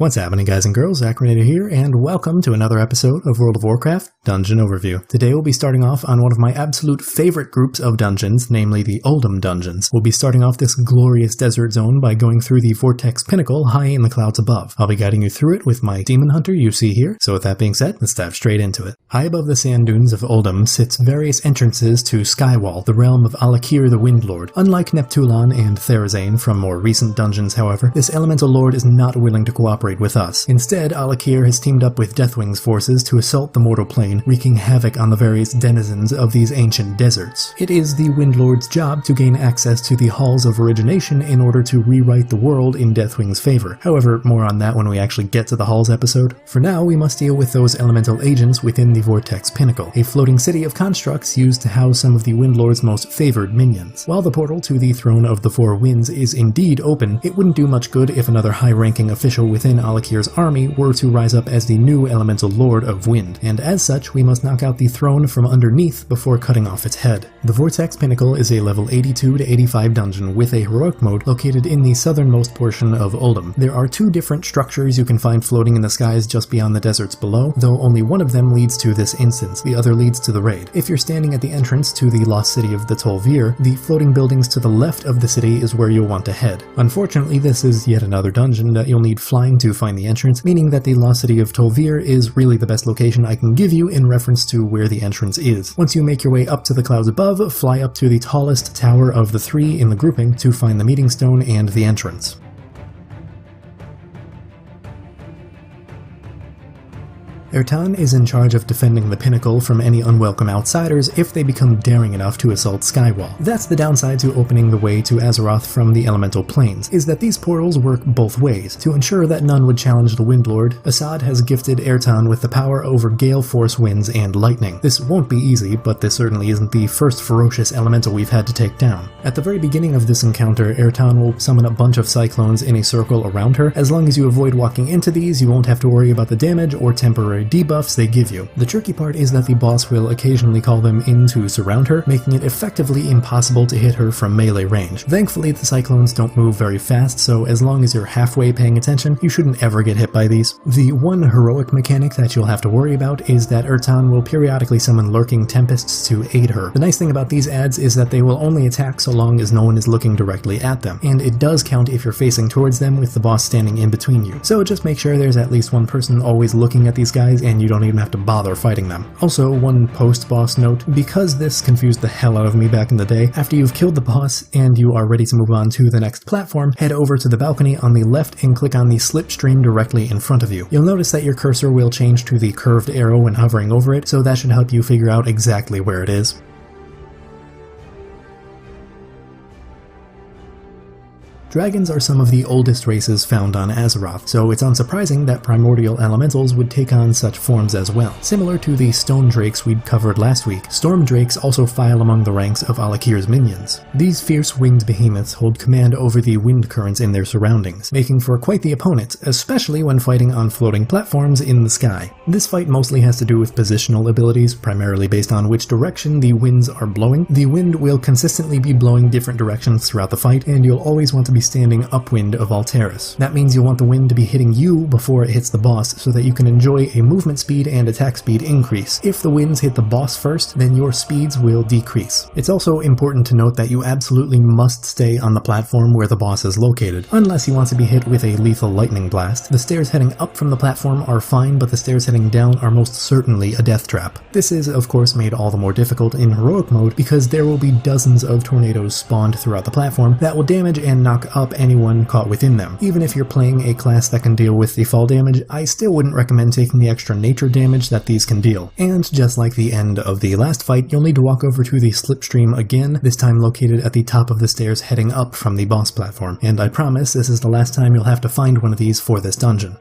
What's happening, guys and girls? Acrinator here, and welcome to another episode of World of Warcraft Dungeon Overview. Today we'll be starting off on one of my absolute favorite groups of dungeons, namely the Uldum dungeons. We'll be starting off this glorious desert zone by going through the Vortex Pinnacle high in the clouds above. I'll be guiding you through it with my demon hunter you see here, so with that being said, let's dive straight into it. High above the sand dunes of Uldum sits various entrances to Skywall, the realm of Al'Akir the Windlord. Unlike Neptulon and Therazane from more recent dungeons, however, this elemental lord is not willing to cooperate with us. Instead, Al'Akir has teamed up with Deathwing's forces to assault the mortal plane, wreaking havoc on the various denizens of these ancient deserts. It is the Windlord's job to gain access to the Halls of Origination in order to rewrite the world in Deathwing's favor. However, more on that when we actually get to the Halls episode. For now, we must deal with those elemental agents within the Vortex Pinnacle, a floating city of constructs used to house some of the Windlord's most favored minions. While the portal to the Throne of the Four Winds is indeed open, it wouldn't do much good if another high-ranking official within Al'Akir's army were to rise up as the new elemental lord of wind, and as such we must knock out the throne from underneath before cutting off its head. The Vortex Pinnacle is a level 82 to 85 dungeon with a heroic mode located in the southernmost portion of Uldum. There are two different structures you can find floating in the skies just beyond the deserts below, though only one of them leads to this instance, the other leads to the raid. If you're standing at the entrance to the lost city of the Tol'vir, the floating buildings to the left of the city is where you'll want to head. Unfortunately, this is yet another dungeon that you'll need flying to find the entrance, meaning that the lost city of Tol'vir is really the best location I can give you in reference to where the entrance is. Once you make your way up to the clouds above, fly up to the tallest tower of the three in the grouping to find the meeting stone and the entrance. Ertan is in charge of defending the Pinnacle from any unwelcome outsiders if they become daring enough to assault Skywall. That's the downside to opening the way to Azeroth from the elemental planes, is that these portals work both ways. To ensure that none would challenge the Windlord, Assad has gifted Ertan with the power over gale force winds and lightning. This won't be easy, but this certainly isn't the first ferocious elemental we've had to take down. At the very beginning of this encounter, Ertan will summon a bunch of cyclones in a circle around her. As long as you avoid walking into these, you won't have to worry about the damage or temporary debuffs they give you. The tricky part is that the boss will occasionally call them in to surround her, making it effectively impossible to hit her from melee range. Thankfully, the cyclones don't move very fast, so as long as you're halfway paying attention, you shouldn't ever get hit by these. The one heroic mechanic that you'll have to worry about is that Ertan will periodically summon lurking tempests to aid her. The nice thing about these adds is that they will only attack so long as no one is looking directly at them, and it does count if you're facing towards them with the boss standing in between you. So just make sure there's at least one person always looking at these guys and you don't even have to bother fighting them. Also, one post-boss note, because this confused the hell out of me back in the day, after you've killed the boss and you are ready to move on to the next platform, head over to the balcony on the left and click on the slipstream directly in front of you. You'll notice that your cursor will change to the curved arrow when hovering over it, so that should help you figure out exactly where it is. Dragons are some of the oldest races found on Azeroth, so it's unsurprising that primordial elementals would take on such forms as well. Similar to the stone drakes we'd covered last week, storm drakes also file among the ranks of Al'Akir's minions. These fierce winged behemoths hold command over the wind currents in their surroundings, making for quite the opponent, especially when fighting on floating platforms in the sky. This fight mostly has to do with positional abilities, primarily based on which direction the winds are blowing. The wind will consistently be blowing different directions throughout the fight, and you'll always want to be standing upwind of Alteris. That means you'll want the wind to be hitting you before it hits the boss so that you can enjoy a movement speed and attack speed increase. If the winds hit the boss first, then your speeds will decrease. It's also important to note that you absolutely must stay on the platform where the boss is located, unless you want to be hit with a lethal lightning blast. The stairs heading up from the platform are fine, but the stairs heading down are most certainly a death trap. This is, of course, made all the more difficult in heroic mode because there will be dozens of tornadoes spawned throughout the platform that will damage and knock up anyone caught within them. Even if you're playing a class that can deal with the fall damage, I still wouldn't recommend taking the extra nature damage that these can deal. And just like the end of the last fight, you'll need to walk over to the slipstream again, this time located at the top of the stairs heading up from the boss platform. And I promise this is the last time you'll have to find one of these for this dungeon.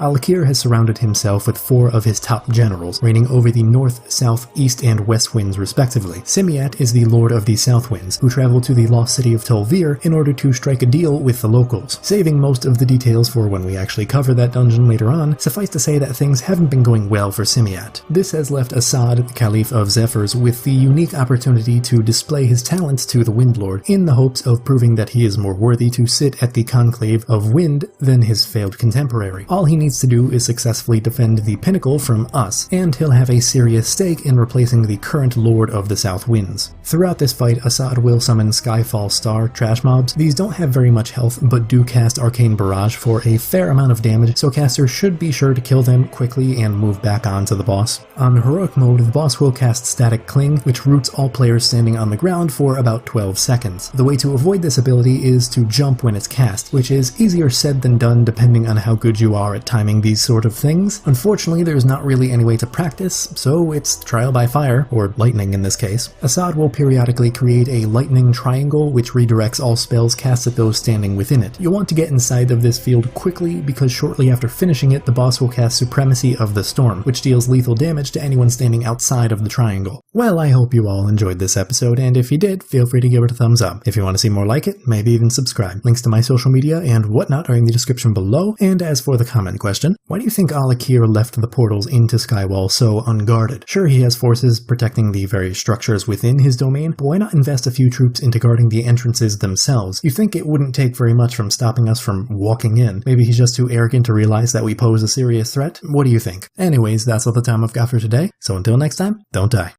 Al'Akir has surrounded himself with 4 of his top generals, reigning over the north, south, east, and west winds respectively. Simiat is the lord of the south winds, who traveled to the lost city of Tol'vir in order to strike a deal with the locals. Saving most of the details for when we actually cover that dungeon later on, suffice to say that things haven't been going well for Simiat. This has left Assad, the Caliph of Zephyrs, with the unique opportunity to display his talents to the Windlord in the hopes of proving that he is more worthy to sit at the conclave of wind than his failed contemporary. All he needs to do is successfully defend the pinnacle from us, and he'll have a serious stake in replacing the current Lord of the South Winds. Throughout this fight, Assad will summon Skyfall Star trash mobs. These don't have very much health, but do cast Arcane Barrage for a fair amount of damage, so casters should be sure to kill them quickly and move back on to the boss. On Heroic mode, the boss will cast Static Cling, which roots all players standing on the ground for about 12 seconds. The way to avoid this ability is to jump when it's cast, which is easier said than done depending on how good you are at timing these sort of things. Unfortunately, there's not really any way to practice, so it's trial by fire, or lightning in this case. Assad will periodically create a lightning triangle which redirects all spells cast at those standing within it. You'll want to get inside of this field quickly because shortly after finishing it, the boss will cast Supremacy of the Storm, which deals lethal damage to anyone standing outside of the triangle. Well, I hope you all enjoyed this episode, and if you did, feel free to give it a thumbs up. If you want to see more like it, maybe even subscribe. Links to my social media and whatnot are in the description below, and as for the comment question, why do you think Al'Akir left the portals into Skywall so unguarded? Sure, he has forces protecting the various structures within his domain, but why not invest a few troops into guarding the entrances themselves? You think it wouldn't take very much from stopping us from walking in. Maybe he's just too arrogant to realize that we pose a serious threat? What do you think? Anyways, that's all the time I've got for today, so until next time, don't die.